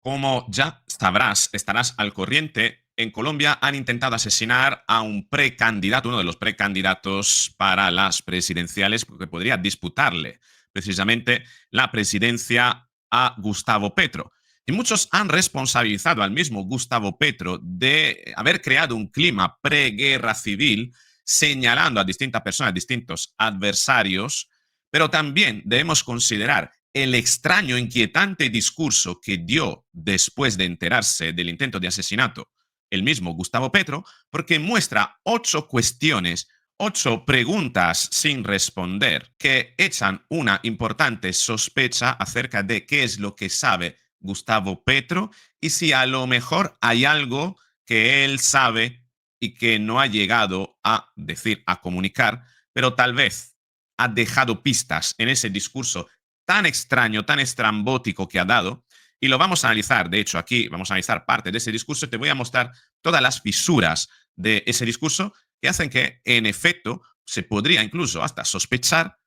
Como ya sabrás, estarás al corriente, en Colombia han intentado asesinar a un precandidato, uno de los precandidatos para las presidenciales, que podría disputarle precisamente la presidencia a Gustavo Petro. Y muchos han responsabilizado al mismo Gustavo Petro de haber creado un clima preguerra civil, señalando a distintas personas, a distintos adversarios, pero también debemos considerar el extraño, inquietante discurso que dio después de enterarse del intento de asesinato el mismo Gustavo Petro, porque muestra 8 cuestiones, 8 preguntas sin responder que echan una importante sospecha acerca de qué es lo que sabe Gustavo Petro y si a lo mejor hay algo que él sabe y que no ha llegado a decir, a comunicar, pero tal vez ha dejado pistas en ese discurso tan extraño, tan estrambótico que ha dado, y lo vamos a analizar. De hecho, aquí vamos a analizar parte de ese discurso. Te voy a mostrar todas las fisuras de ese discurso que hacen que, en efecto, se podría incluso hasta sospechar.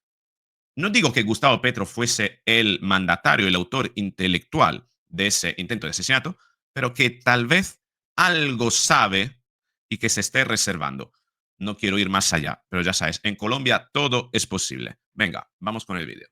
No digo que Gustavo Petro fuese el mandatario, el autor intelectual de ese intento de asesinato, pero que tal vez algo sabe y que se esté reservando. No quiero ir más allá, pero ya sabes, en Colombia todo es posible. Venga, vamos con el vídeo.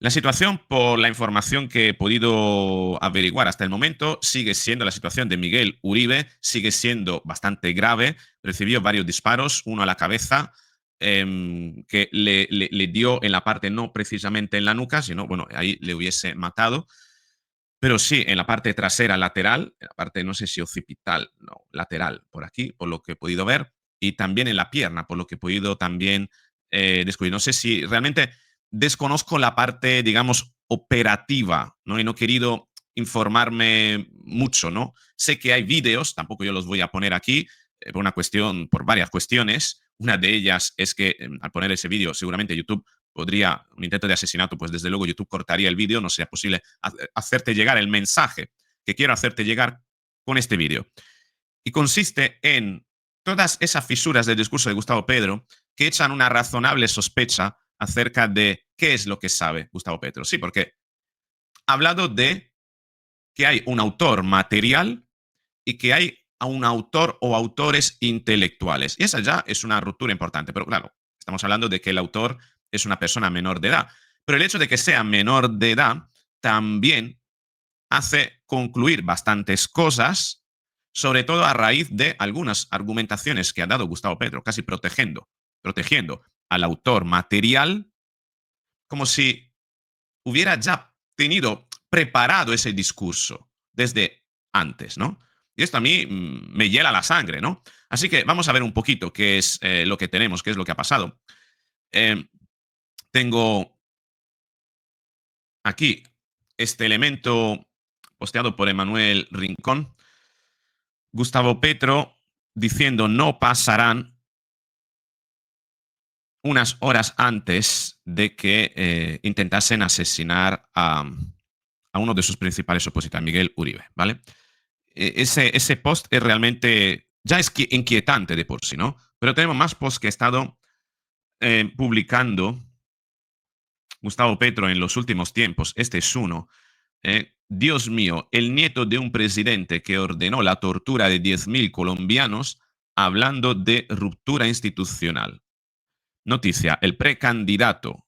La situación, por la información que he podido averiguar hasta el momento, sigue siendo la situación de Miguel Uribe, sigue siendo bastante grave. Recibió varios disparos, uno a la cabeza, que le dio en la parte, no precisamente en la nuca, sino, bueno, ahí le hubiese matado. Pero sí, en la parte trasera lateral, en la parte, no sé si occipital, no, lateral, por aquí, por lo que he podido ver, y también en la pierna, por lo que he podido también descubrir. No sé si realmente desconozco la parte, digamos, operativa, ¿no? Y no he querido informarme mucho, ¿no? Sé que hay vídeos, tampoco yo los voy a poner aquí, por una cuestión, por varias cuestiones. Una de ellas es que al poner ese vídeo, seguramente YouTube podría, un intento de asesinato, pues desde luego YouTube cortaría el vídeo, no sería posible hacerte llegar el mensaje que quiero hacerte llegar con este vídeo. Y consiste en todas esas fisuras del discurso de Gustavo Petro que echan una razonable sospecha acerca de qué es lo que sabe Gustavo Petro. Sí, porque ha hablado de que hay un autor material y que hay a un autor o autores intelectuales. Y esa ya es una ruptura importante. Pero claro, estamos hablando de que el autor es una persona menor de edad. Pero el hecho de que sea menor de edad también hace concluir bastantes cosas, sobre todo a raíz de algunas argumentaciones que ha dado Gustavo Petro, casi protegiendo al autor material, como si hubiera ya tenido preparado ese discurso desde antes, ¿no? Y esto a mí me hiela la sangre, ¿no? Así que vamos a ver un poquito qué es lo que tenemos, qué es lo que ha pasado. Eh, Tengo aquí este elemento posteado por Emanuel Rincón. Gustavo Petro diciendo no pasarán unas horas antes de que intentasen asesinar a uno de sus principales opositores, Miguel Uribe, ¿vale? Ese post es realmente, ya es inquietante de por sí, ¿no? Pero tenemos más posts que he estado publicando Gustavo Petro en los últimos tiempos. Este es uno. Dios mío, el nieto de un presidente que ordenó la tortura de 10.000 colombianos hablando de ruptura institucional. Noticia, el precandidato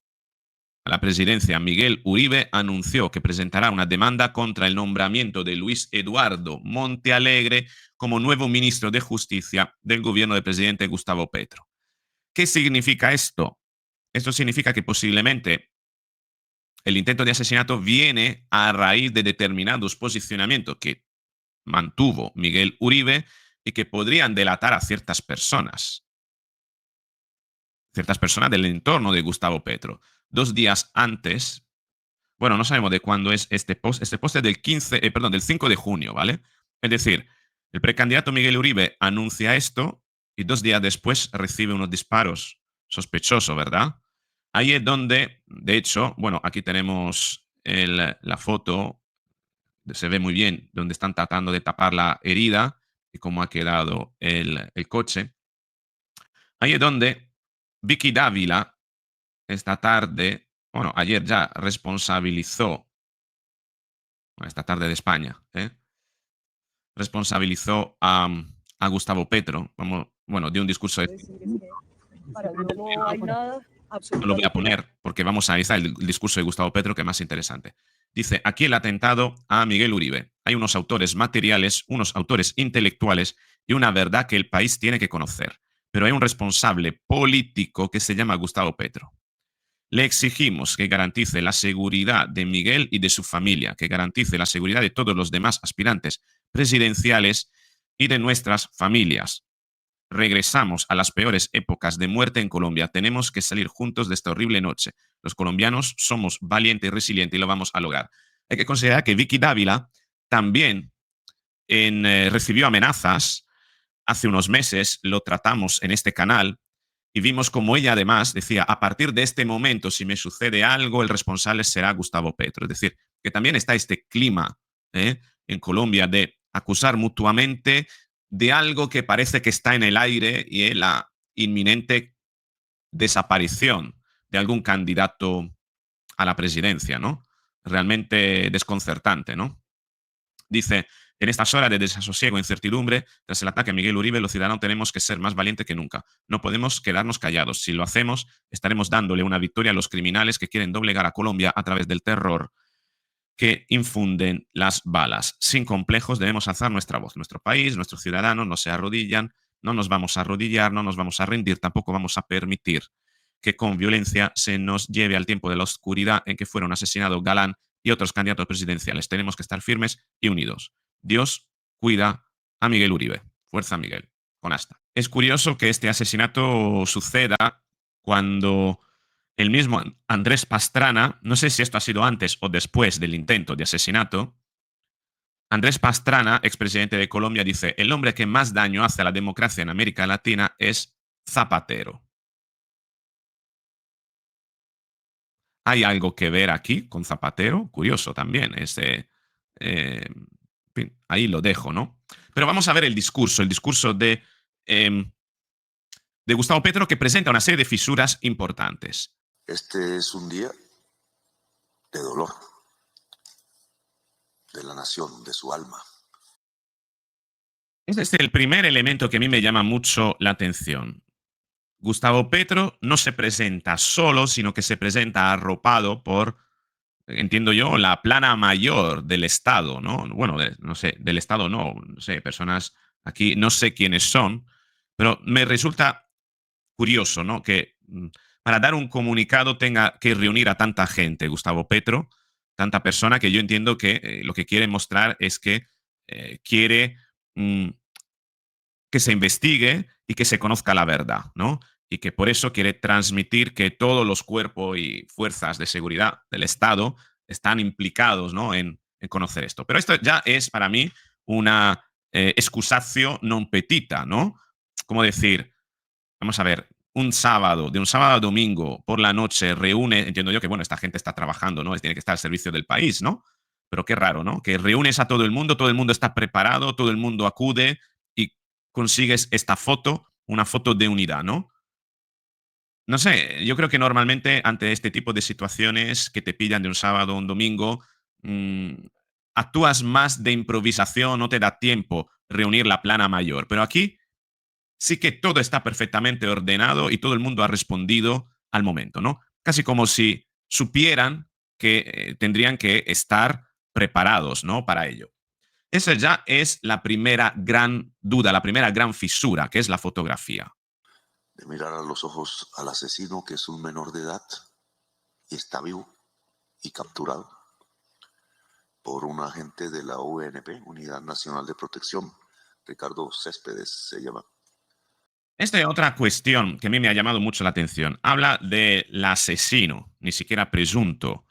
a la presidencia, Miguel Uribe, anunció que presentará una demanda contra el nombramiento de Luis Eduardo Montealegre como nuevo ministro de Justicia del gobierno del presidente Gustavo Petro. ¿Qué significa esto? Esto significa que posiblemente el intento de asesinato viene a raíz de determinados posicionamientos que mantuvo Miguel Uribe y que podrían delatar a ciertas personas del entorno de Gustavo Petro. 2 días antes, bueno, no sabemos de cuándo es este post es del 15, perdón, del 5 de junio, ¿vale? Es decir, el precandidato Miguel Uribe anuncia esto y 2 días después recibe unos disparos sospechosos, ¿verdad? Ahí es donde, de hecho, bueno, aquí tenemos la foto, se ve muy bien donde están tratando de tapar la herida y cómo ha quedado el coche. Ahí es donde Vicky Dávila esta tarde, bueno, ayer ya responsabilizó, bueno, esta tarde de España, responsabilizó a Gustavo Petro, bueno, dio un discurso de... Para uno no hay nada, No lo voy a absolutamente nada. poner porque vamos a analizar el discurso de Gustavo Petro, que es más interesante. Dice, aquí el atentado a Miguel Uribe. Hay unos autores materiales, unos autores intelectuales y una verdad que el país tiene que conocer. Pero hay un responsable político que se llama Gustavo Petro. Le exigimos que garantice la seguridad de Miguel y de su familia, que garantice la seguridad de todos los demás aspirantes presidenciales y de nuestras familias. Regresamos a las peores épocas de muerte en Colombia. Tenemos que salir juntos de esta horrible noche. Los colombianos somos valientes y resilientes y lo vamos a lograr. Hay que considerar que Vicky Dávila también recibió amenazas hace unos meses, lo tratamos en este canal y vimos como ella además decía, a partir de este momento, si me sucede algo, el responsable será Gustavo Petro. Es decir, que también está este clima en Colombia de acusar mutuamente de algo que parece que está en el aire y es la inminente desaparición de algún candidato a la presidencia, ¿no? Realmente desconcertante, ¿no? Dice, en estas horas de desasosiego e incertidumbre, tras el ataque a Miguel Uribe, los ciudadanos tenemos que ser más valientes que nunca. No podemos quedarnos callados. Si lo hacemos, estaremos dándole una victoria a los criminales que quieren doblegar a Colombia a través del terror que infunden las balas. Sin complejos debemos alzar nuestra voz. Nuestro país, nuestros ciudadanos no se arrodillan, no nos vamos a arrodillar, no nos vamos a rendir, tampoco vamos a permitir que con violencia se nos lleve al tiempo de la oscuridad en que fueron asesinados Galán y otros candidatos presidenciales. Tenemos que estar firmes y unidos. Dios cuida a Miguel Uribe. Fuerza, Miguel. Con asta. Es curioso que este asesinato suceda cuando el mismo Andrés Pastrana, no sé si esto ha sido antes o después del intento de asesinato, Andrés Pastrana, expresidente de Colombia, dice, el hombre que más daño hace a la democracia en América Latina es Zapatero. ¿Hay algo que ver aquí con Zapatero? Curioso también. En fin, ahí lo dejo, ¿no? Pero vamos a ver el discurso de Gustavo Petro, que presenta una serie de fisuras importantes. Este es un día de dolor de la nación, de su alma. Este es el primer elemento que a mí me llama mucho la atención. Gustavo Petro no se presenta solo, sino que se presenta arropado por, entiendo yo, la plana mayor del Estado, ¿no? Bueno, no sé, del Estado no sé, personas aquí, no sé quiénes son, pero me resulta curioso, ¿no? Que para dar un comunicado tenga que reunir a tanta gente, Gustavo Petro, tanta persona que yo entiendo que lo que quiere mostrar es que quiere mm, que se investigue y que se conozca la verdad, ¿no? Y que por eso quiere transmitir que todos los cuerpos y fuerzas de seguridad del Estado están implicados, ¿no? En conocer esto. Pero esto ya es para mí una excusatio non petita, ¿no? Como decir, vamos a ver, de un sábado a domingo por la noche reúne, entiendo yo que, bueno, esta gente está trabajando, ¿no? Tiene que estar al servicio del país, ¿no? Pero qué raro, ¿no? Que reúnes a todo el mundo está preparado, todo el mundo acude y consigues esta foto, una foto de unidad, ¿no? No sé, yo creo que normalmente ante este tipo de situaciones que te pillan de un sábado a un domingo, mm, actúas más de improvisación, no te da tiempo reunir la plana mayor. Pero aquí sí que todo está perfectamente ordenado y todo el mundo ha respondido al momento, ¿no? Casi como si supieran que tendrían que estar preparados, ¿no? Para ello. Esa ya es la primera gran duda, la primera gran fisura, que es la fotografía. De mirar a los ojos al asesino, que es un menor de edad y está vivo y capturado por un agente de la UNP, Unidad Nacional de Protección. Ricardo Céspedes se llama. Esta es otra cuestión que a mí me ha llamado mucho la atención. Habla del asesino, ni siquiera presunto.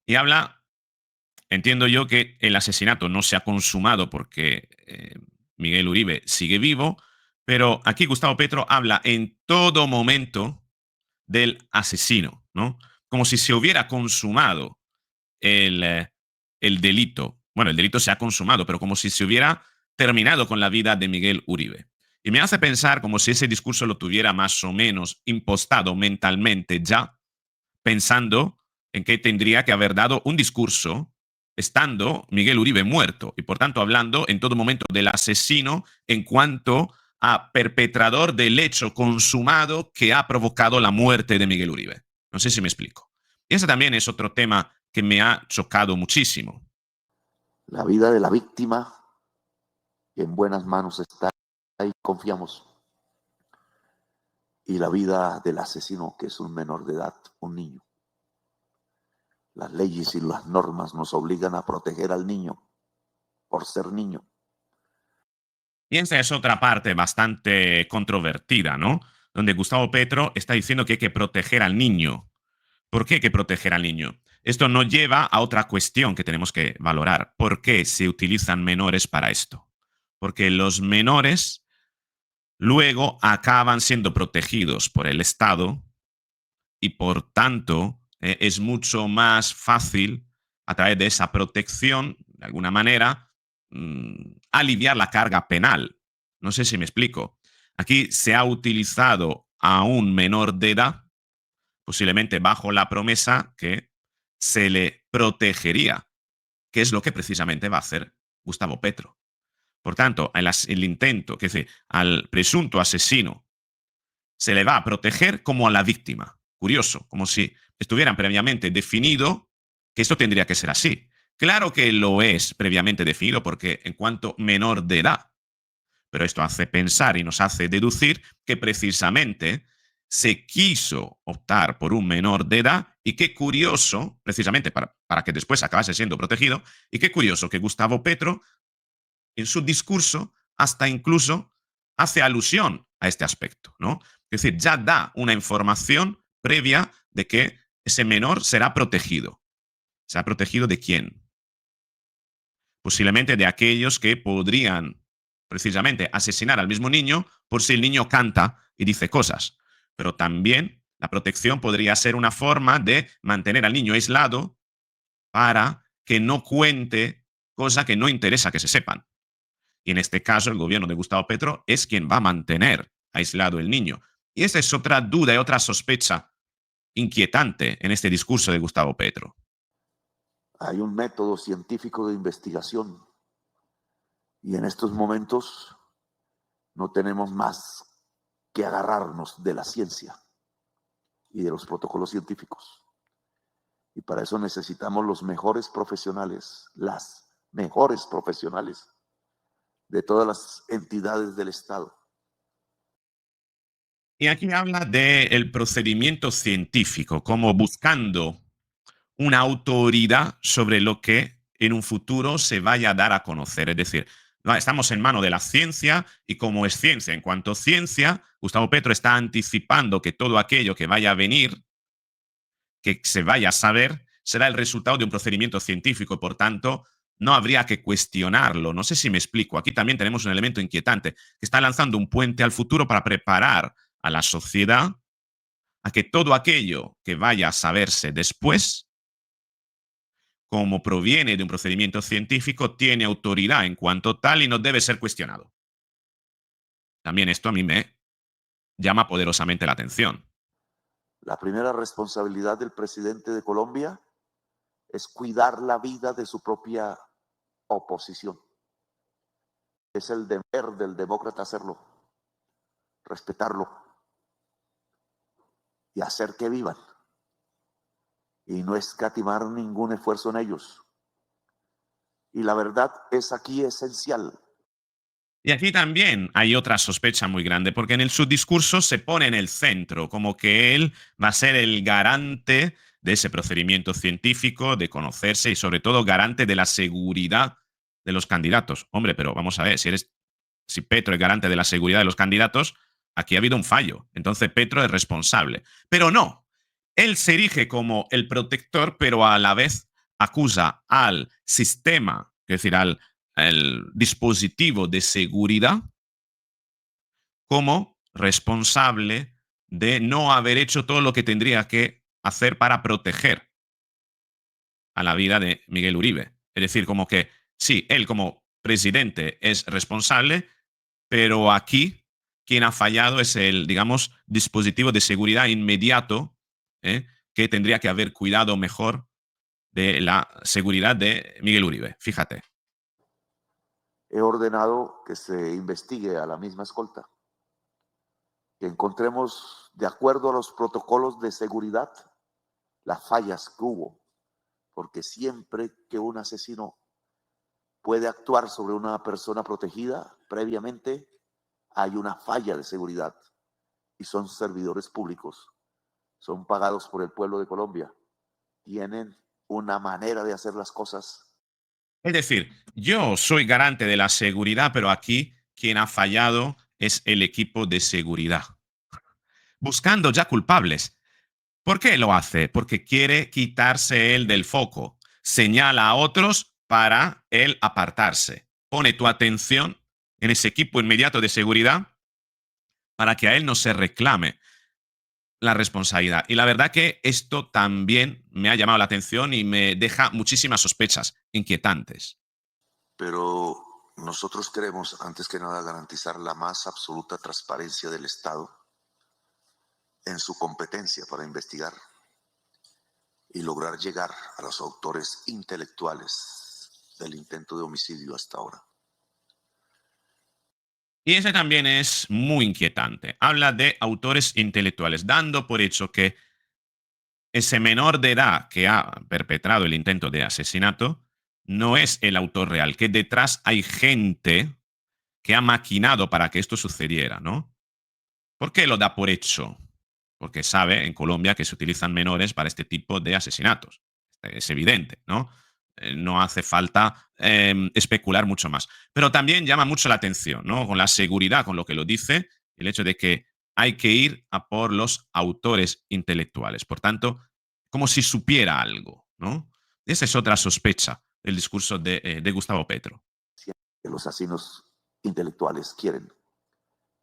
Y habla, entiendo yo que el asesinato no se ha consumado porque Miguel Uribe sigue vivo, pero aquí Gustavo Petro habla en todo momento del asesino, ¿no? Como si se hubiera consumado el, eh, el delito. Bueno, el delito se ha consumado, pero como si se hubiera terminado con la vida de Miguel Uribe. Y me hace pensar como si ese discurso lo tuviera más o menos impostado mentalmente ya pensando en que tendría que haber dado un discurso estando Miguel Uribe muerto y por tanto hablando en todo momento del asesino en cuanto a perpetrador del hecho consumado que ha provocado la muerte de Miguel Uribe. No sé si me explico. Y ese también es otro tema que me ha chocado muchísimo. La vida de la víctima en buenas manos está, ahí confiamos. Y la vida del asesino, que es un menor de edad, un niño. Las leyes y las normas nos obligan a proteger al niño por ser niño. Y esa es otra parte bastante controvertida, ¿no? Donde Gustavo Petro está diciendo que hay que proteger al niño. ¿Por qué hay que proteger al niño? Esto nos lleva a otra cuestión que tenemos que valorar. ¿Por qué se utilizan menores para esto? Porque los menores luego acaban siendo protegidos por el Estado y por tanto es mucho más fácil a través de esa protección, de alguna manera, aliviar la carga penal. No sé si me explico. Aquí se ha utilizado a un menor de edad, posiblemente bajo la promesa que se le protegería, que es lo que precisamente va a hacer Gustavo Petro. Por tanto, el intento, que es decir, al presunto asesino se le va a proteger como a la víctima. Curioso, como si estuvieran previamente definido que esto tendría que ser así. Claro que lo es previamente definido porque en cuanto menor de edad, pero esto hace pensar y nos hace deducir que precisamente se quiso optar por un menor de edad y qué curioso, precisamente para que después acabase siendo protegido, y qué curioso que Gustavo Petro en su discurso hasta incluso hace alusión a este aspecto, ¿no? Es decir, ya da una información previa de que ese menor será protegido. ¿Será protegido de quién? Posiblemente de aquellos que podrían precisamente asesinar al mismo niño por si el niño canta y dice cosas. Pero también la protección podría ser una forma de mantener al niño aislado para que no cuente cosas que no interesa que se sepan. Y en este caso, el gobierno de Gustavo Petro es quien va a mantener aislado el niño. Y esa es otra duda y otra sospecha inquietante en este discurso de Gustavo Petro. Hay un método científico de investigación y en estos momentos no tenemos más que agarrarnos de la ciencia y de los protocolos científicos. Y para eso necesitamos los mejores profesionales, las mejores profesionales de todas las entidades del Estado. Y aquí habla del procedimiento científico, como buscando una autoridad sobre lo que en un futuro se vaya a dar a conocer. Es decir, estamos en mano de la ciencia y como es ciencia, en cuanto a ciencia, Gustavo Petro está anticipando que todo aquello que vaya a venir, que se vaya a saber, será el resultado de un procedimiento científico y por tanto no habría que cuestionarlo. No sé si me explico. Aquí también tenemos un elemento inquietante, que está lanzando un puente al futuro para preparar a la sociedad a que todo aquello que vaya a saberse después, como proviene de un procedimiento científico, tiene autoridad en cuanto tal y no debe ser cuestionado. También esto a mí me llama poderosamente la atención. La primera responsabilidad del presidente de Colombia es cuidar la vida de su propia oposición. Es el deber del demócrata hacerlo, respetarlo y hacer que vivan. Y no escatimar ningún esfuerzo en ellos. Y la verdad es aquí esencial. Y aquí también hay otra sospecha muy grande, porque en su discurso se pone en el centro, como que él va a ser el garante de ese procedimiento científico, de conocerse y sobre todo garante de la seguridad de los candidatos. Hombre, pero vamos a ver, si Petro es garante de la seguridad de los candidatos, aquí ha habido un fallo. Entonces Petro es responsable. Pero no, él se erige como el protector, pero a la vez acusa al sistema, es decir, al el dispositivo de seguridad como responsable de no haber hecho todo lo que tendría que hacer para proteger a la vida de Miguel Uribe. Es decir, como que sí, él como presidente es responsable, pero aquí quien ha fallado es el, digamos, dispositivo de seguridad inmediato, ¿eh? que tendría que haber cuidado mejor de la seguridad de Miguel Uribe. Fíjate. He ordenado que se investigue a la misma escolta, que encontremos, de acuerdo a los protocolos de seguridad, las fallas que hubo, porque siempre que un asesino puede actuar sobre una persona protegida previamente, hay una falla de seguridad y son servidores públicos, son pagados por el pueblo de Colombia, tienen una manera de hacer las cosas. Es decir, yo soy garante de la seguridad, pero aquí quien ha fallado es el equipo de seguridad, buscando ya culpables. ¿Por qué lo hace? Porque quiere quitarse él del foco. Señala a otros para él apartarse. Pone tu atención en ese equipo inmediato de seguridad para que a él no se reclame la responsabilidad. Y la verdad que esto también me ha llamado la atención y me deja muchísimas sospechas inquietantes. Pero nosotros queremos, antes que nada, garantizar la más absoluta transparencia del Estado en su competencia para investigar y lograr llegar a los autores intelectuales del intento de homicidio hasta ahora. Y ese también es muy inquietante. Habla de autores intelectuales, dando por hecho que ese menor de edad que ha perpetrado el intento de asesinato no es el autor real, que detrás hay gente que ha maquinado para que esto sucediera, ¿no? ¿Por qué lo da por hecho? Porque sabe en Colombia que se utilizan menores para este tipo de asesinatos. Es evidente, ¿no? No hace falta especular mucho más. Pero también llama mucho la atención, ¿no? Con la seguridad, con lo que lo dice, el hecho de que hay que ir a por los autores intelectuales. Por tanto, como si supiera algo, ¿no? Esa es otra sospecha del discurso de Gustavo Petro. Que los asesinos intelectuales quieren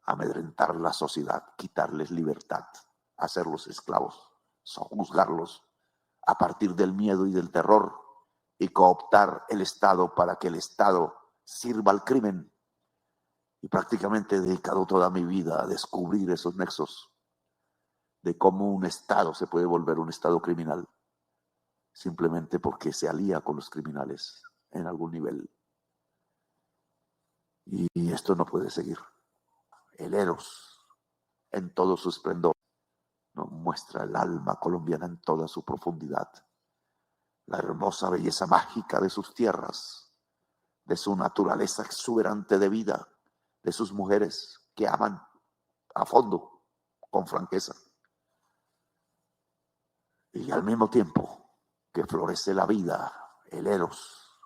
amedrentar la sociedad, quitarles libertad, hacerlos esclavos, sojuzgarlos a partir del miedo y del terror y cooptar el Estado para que el Estado sirva al crimen. Y prácticamente he dedicado toda mi vida a descubrir esos nexos de cómo un Estado se puede volver un Estado criminal simplemente porque se alía con los criminales en algún nivel. Y esto no puede seguir. El Eros, en todo su esplendor, nos muestra el alma colombiana en toda su profundidad, la hermosa belleza mágica de sus tierras, de su naturaleza exuberante de vida, de sus mujeres que aman a fondo, con franqueza. Y al mismo tiempo que florece la vida, el Eros,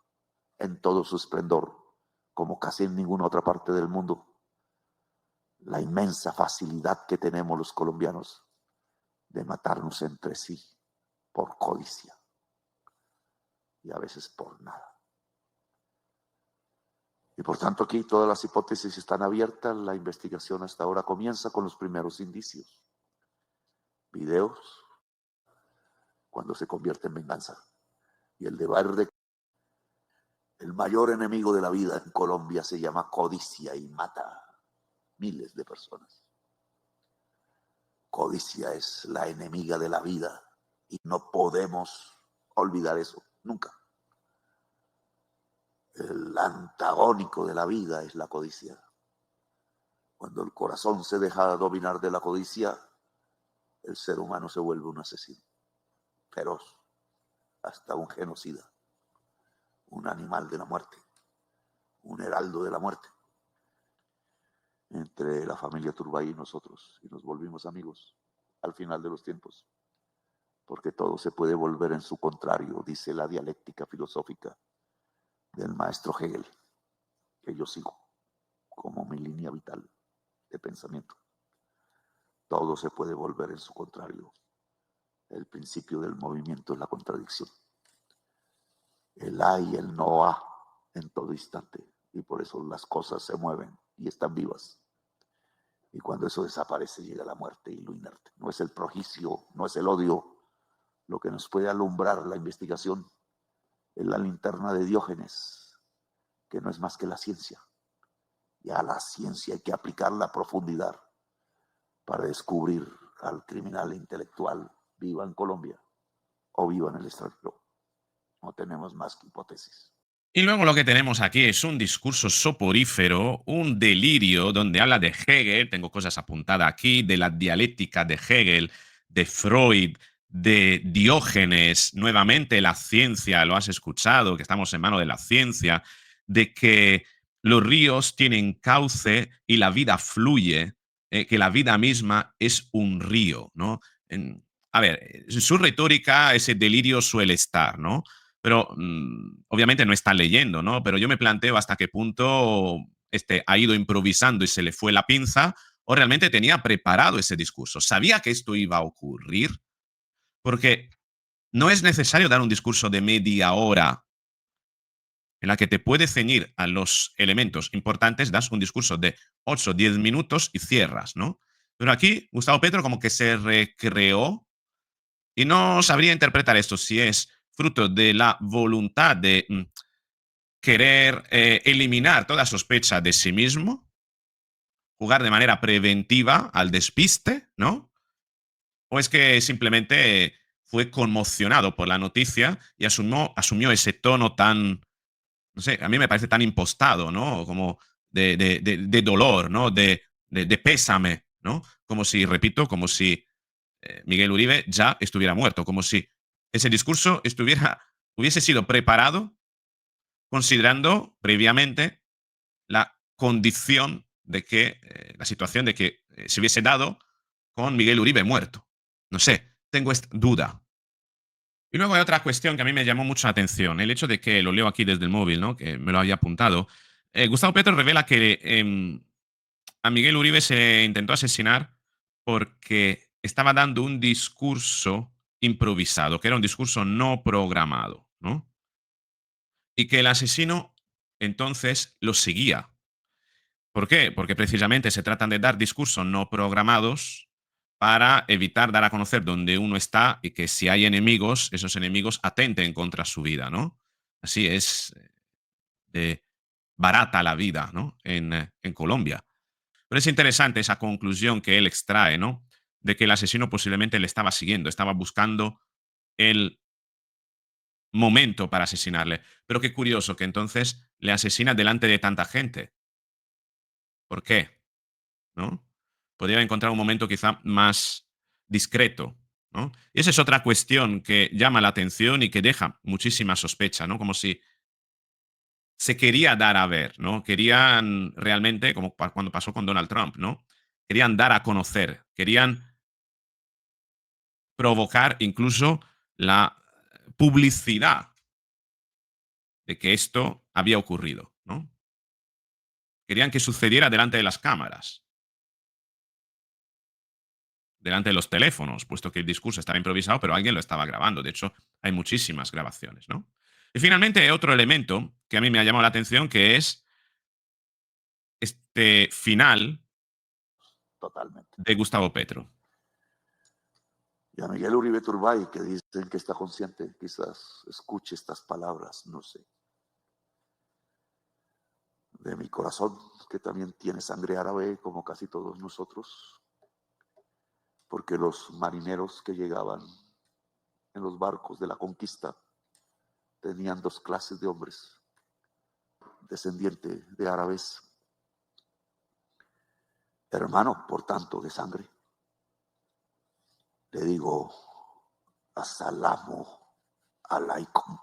en todo su esplendor, como casi en ninguna otra parte del mundo. La inmensa facilidad que tenemos los colombianos de matarnos entre sí por codicia y a veces por nada. Y por tanto aquí todas las hipótesis están abiertas, la investigación hasta ahora comienza con los primeros indicios. Videos, cuando se convierte en venganza. Y el deber de el mayor enemigo de la vida en Colombia se llama codicia y mata miles de personas. Codicia es la enemiga de la vida y no podemos olvidar eso, nunca. El antagónico de la vida es la codicia. Cuando el corazón se deja dominar de la codicia, el ser humano se vuelve un asesino, feroz, hasta un genocida, un animal de la muerte, un heraldo de la muerte. Entre la familia Turbay y nosotros, y nos volvimos amigos al final de los tiempos, porque todo se puede volver en su contrario, dice la dialéctica filosófica del maestro Hegel, que yo sigo como mi línea vital de pensamiento. Todo se puede volver en su contrario. El principio del movimiento es la contradicción. El hay y el no ha en todo instante, y por eso las cosas se mueven y están vivas. Y cuando eso desaparece llega la muerte y lo inerte. No es el propicio, no es el odio lo que nos puede alumbrar la investigación. Es la linterna de Diógenes, que no es más que la ciencia. Y a la ciencia hay que aplicar la profundidad para descubrir al criminal intelectual viva en Colombia o viva en el extranjero. No tenemos más que hipótesis. Y luego lo que tenemos aquí es un discurso soporífero, un delirio donde habla de Hegel, tengo cosas apuntadas aquí, de la dialéctica de Hegel, de Freud, de Diógenes, nuevamente la ciencia, lo has escuchado, que estamos en mano de la ciencia, de que los ríos tienen cauce y la vida fluye, que la vida misma es un río, ¿no? A ver, en su retórica ese delirio suele estar, ¿no? Pero obviamente no está leyendo, ¿no? Pero yo me planteo hasta qué punto ha ido improvisando y se le fue la pinza, o realmente tenía preparado ese discurso. Sabía que esto iba a ocurrir, porque no es necesario dar un discurso de media hora en la que te puedes ceñir a los elementos importantes, das un discurso de 8 o 10 minutos y cierras, ¿no? Pero aquí Gustavo Petro como que se recreó y no sabría interpretar esto si es fruto de la voluntad de querer eliminar toda sospecha de sí mismo, jugar de manera preventiva al despiste, ¿no? O es que simplemente fue conmocionado por la noticia y asumió ese tono tan, no sé, a mí me parece tan impostado, ¿no? Como de dolor, ¿no? De pésame, ¿no? Como si, repito, como si Miguel Uribe ya estuviera muerto, como si ese discurso hubiese sido preparado considerando previamente la condición de que, la situación de que se hubiese dado con Miguel Uribe muerto. No sé, tengo esta duda. Y luego hay otra cuestión que a mí me llamó mucho la atención, el hecho de que, lo leo aquí desde el móvil, ¿no? Que me lo había apuntado. Gustavo Petro revela que a Miguel Uribe se intentó asesinar porque estaba dando un discurso improvisado, que era un discurso no programado, ¿no? Y que el asesino entonces lo seguía. ¿Por qué? Porque precisamente se tratan de dar discursos no programados para evitar dar a conocer dónde uno está y que si hay enemigos, esos enemigos atenten contra su vida, ¿no? Así es de barata la vida, ¿no? En Colombia. Pero es interesante esa conclusión que él extrae, ¿no? De que el asesino posiblemente le estaba siguiendo, estaba buscando el momento para asesinarle. Pero qué curioso que entonces le asesina delante de tanta gente. ¿Por qué? ¿No? Podría encontrar un momento quizá más discreto, ¿no? Y esa es otra cuestión que llama la atención y que deja muchísima sospecha, ¿no? Como si se quería dar a ver, ¿no? Querían realmente, como cuando pasó con Donald Trump, ¿no? Querían dar a conocer, querían provocar incluso la publicidad de que esto había ocurrido, ¿no? Querían que sucediera delante de las cámaras, delante de los teléfonos, puesto que el discurso estaba improvisado, pero alguien lo estaba grabando. De hecho, hay muchísimas grabaciones, ¿no? Y finalmente, hay otro elemento que a mí me ha llamado la atención, que es este final Totalmente. de Gustavo Petro. Y a Miguel Uribe Turbay, que dicen que está consciente, quizás escuche estas palabras, no sé, de mi corazón, que también tiene sangre árabe como casi todos nosotros, porque los marineros que llegaban en los barcos de la conquista tenían dos clases de hombres, descendiente de árabes, hermano, por tanto, de sangre. Le digo, asalamu alaikum.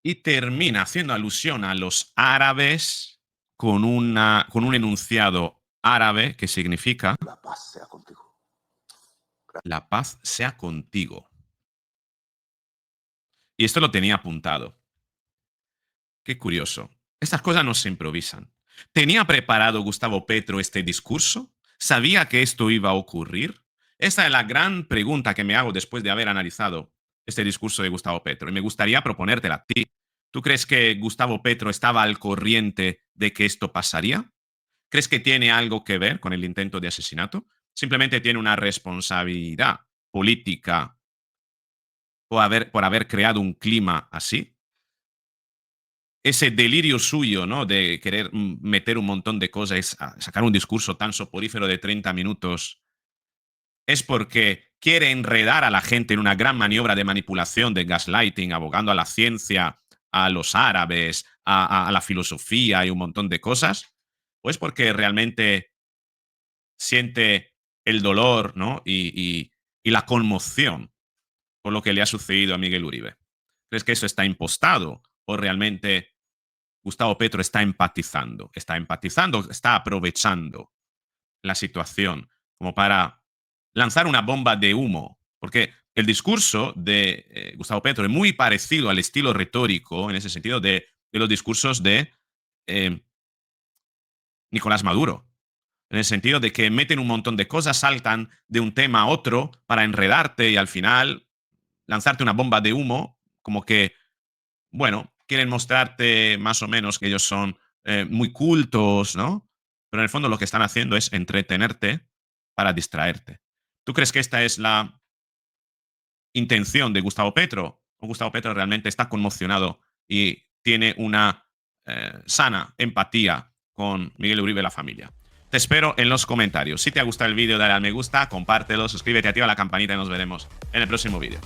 Y termina haciendo alusión a los árabes con un enunciado árabe que significa La paz sea contigo. la paz sea contigo. Y esto lo tenía apuntado. Qué curioso. Estas cosas no se improvisan. ¿Tenía preparado Gustavo Petro este discurso? ¿Sabía que esto iba a ocurrir? Esta es la gran pregunta que me hago después de haber analizado este discurso de Gustavo Petro. Y me gustaría proponértela a ti. ¿Tú crees que Gustavo Petro estaba al corriente de que esto pasaría? ¿Crees que tiene algo que ver con el intento de asesinato? ¿Simplemente tiene una responsabilidad política por haber creado un clima así? Ese delirio suyo, ¿no? De querer meter un montón de cosas, sacar un discurso tan soporífero de 30 minutos, es porque quiere enredar a la gente en una gran maniobra de manipulación, de gaslighting, abogando a la ciencia, a los árabes, a la filosofía y un montón de cosas, o es porque realmente siente el dolor, ¿no? y la conmoción por lo que le ha sucedido a Miguel Uribe. ¿Crees que eso está impostado o realmente Gustavo Petro está empatizando? Está empatizando, está aprovechando la situación como para lanzar una bomba de humo, porque el discurso de Gustavo Petro es muy parecido al estilo retórico, en ese sentido, de los discursos de eh, Nicolás Maduro, en el sentido de que meten un montón de cosas, saltan de un tema a otro para enredarte y al final lanzarte una bomba de humo, como que, bueno, quieren mostrarte más o menos que ellos son muy cultos, ¿no? Pero en el fondo lo que están haciendo es entretenerte para distraerte. ¿Tú crees que esta es la intención de Gustavo Petro? ¿O Gustavo Petro realmente está conmocionado y tiene una sana empatía con Miguel Uribe y la familia? Te espero en los comentarios. Si te ha gustado el vídeo, dale al me gusta, compártelo, suscríbete, activa la campanita y nos veremos en el próximo vídeo.